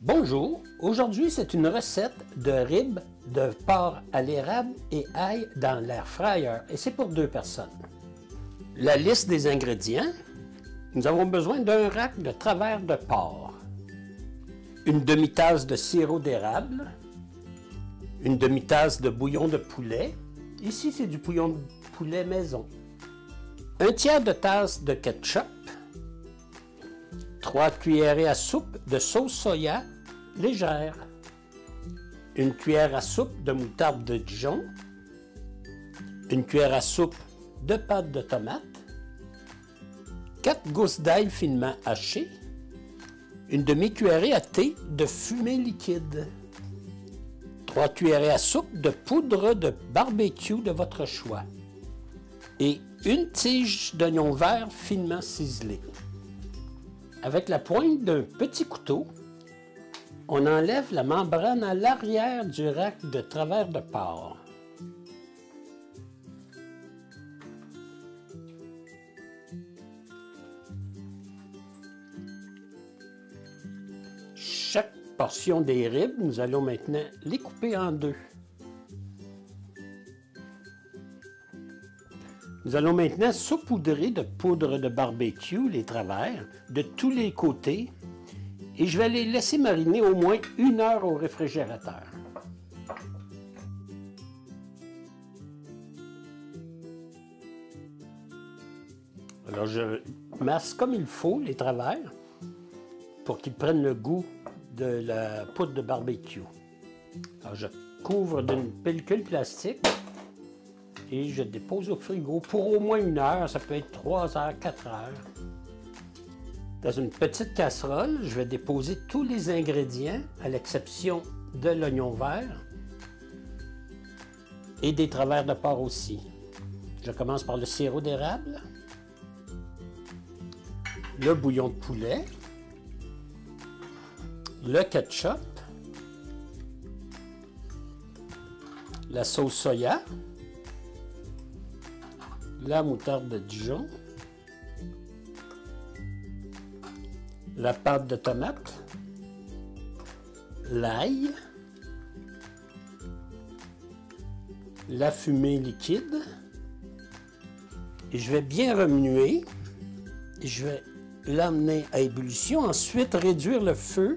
Bonjour, aujourd'hui c'est une recette de ribs de porc à l'érable et ail dans l'air fryer et c'est pour 2 personnes. La liste des ingrédients, nous avons besoin d'un rack de travers de porc, une demi-tasse de sirop d'érable, une demi-tasse de bouillon de poulet, ici c'est du bouillon de poulet maison, un tiers de tasse de ketchup, 3 cuillerées à soupe de sauce soya légère, une cuillère à soupe de moutarde de Dijon, une cuillère à soupe de pâte de tomate, 4 gousses d'ail finement hachées, une demi-cuillerée à thé de fumée liquide, 3 cuillerées à soupe de poudre de barbecue de votre choix et une tige d'oignon vert finement ciselé. Avec la pointe d'un petit couteau, on enlève la membrane à l'arrière du rack de travers de porc. Chaque portion des ribs, nous allons maintenant les couper en 2. Nous allons maintenant saupoudrer de poudre de barbecue les travers de tous les côtés et je vais les laisser mariner au moins 1 heure au réfrigérateur. Alors je masse comme il faut les travers pour qu'ils prennent le goût de la poudre de barbecue. Alors je couvre d'une pellicule plastique et je dépose au frigo pour au moins 1 heure, ça peut être 3 heures, 4 heures. Dans une petite casserole, je vais déposer tous les ingrédients, à l'exception de l'oignon vert et des travers de porc aussi. Je commence par le sirop d'érable, le bouillon de poulet, le ketchup, la sauce soya, la moutarde de Dijon, la pâte de tomate, l'ail, la fumée liquide, et je vais bien remuer, et je vais l'emmener à ébullition, ensuite réduire le feu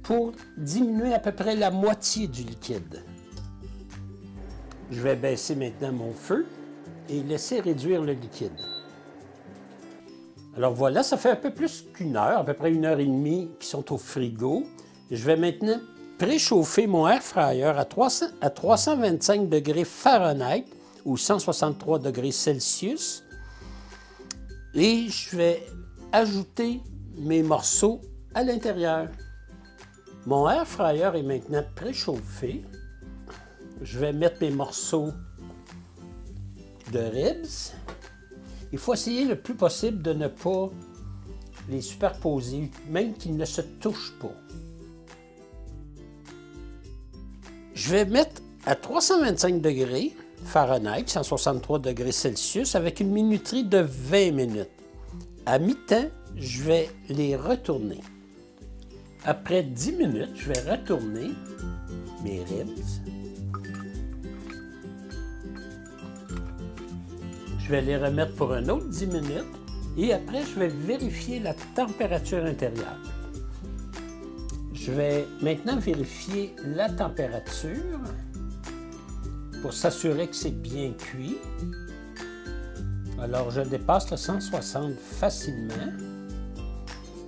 pour diminuer à peu près la moitié du liquide. Je vais baisser maintenant mon feu et laisser réduire le liquide. Alors voilà, ça fait un peu plus qu'1 heure, à peu près 1 heure et demie qui sont au frigo. Je vais maintenant préchauffer mon air fryer à 325 degrés Fahrenheit ou 163 degrés Celsius. Et je vais ajouter mes morceaux à l'intérieur. Mon air fryer est maintenant préchauffé. Je vais mettre mes morceaux de ribs. Il faut essayer le plus possible de ne pas les superposer, même qu'ils ne se touchent pas. Je vais mettre à 325 degrés Fahrenheit, 163 degrés Celsius, avec une minuterie de 20 minutes. À mi-temps, je vais les retourner. Après 10 minutes, je vais retourner mes ribs. Je vais les remettre pour un autre 10 minutes et après, je vais vérifier la température intérieure. Je vais maintenant vérifier la température pour s'assurer que c'est bien cuit. Alors, je dépasse le 160 facilement.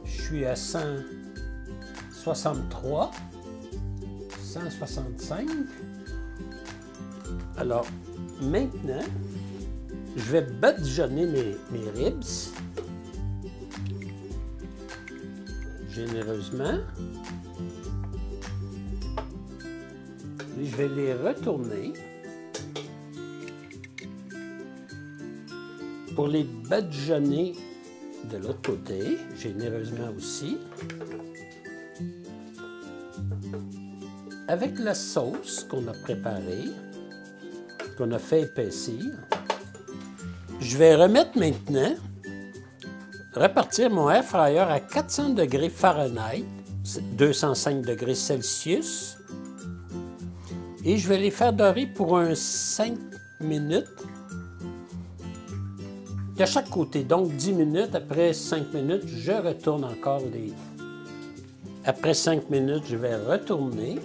Je suis à 163, 165. Alors, maintenant, je vais badigeonner mes ribs généreusement. Et je vais les retourner pour les badigeonner de l'autre côté, généreusement aussi. Avec la sauce qu'on a préparée, qu'on a fait épaissir. Je vais remettre maintenant, repartir mon air fryer à 400 degrés Fahrenheit, 205 degrés Celsius. Et je vais les faire dorer pour un 5 minutes. De chaque côté, donc 10 minutes. Après 5 minutes, je retourne encore les... Après 5 minutes, je vais retourner.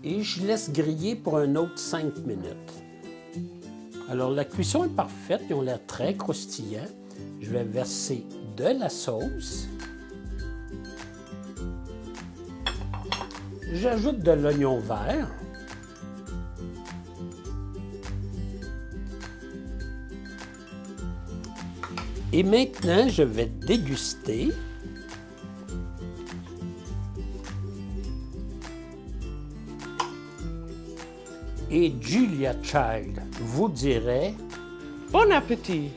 Et je laisse griller pour un autre 5 minutes. Alors, la cuisson est parfaite. Ils ont l'air très croustillants. Je vais verser de la sauce. J'ajoute de l'oignon vert. Et maintenant, je vais déguster. Et Julia Child vous dirait... Bon appétit!